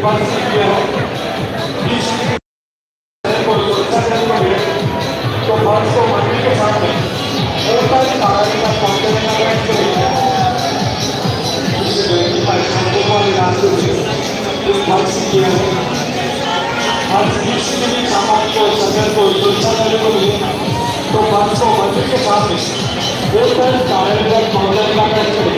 First किया है बीच को सुरक्षा करने के लिए तो फर्स्ट को मंदिर के सामने ऊपर पहाड़ी का पहुंचने का प्रयास करेंगे। इससे व्यक्ति परेशान वाले रास्ते से इस फर्स्ट किया है हर बीच के लिए सामान को सदर को सुरक्षा करने को मिले तो फर्स्ट को मंदिर के सामने ऊपर पहाड़ी का पहुंचने का प्रयास करेंगे।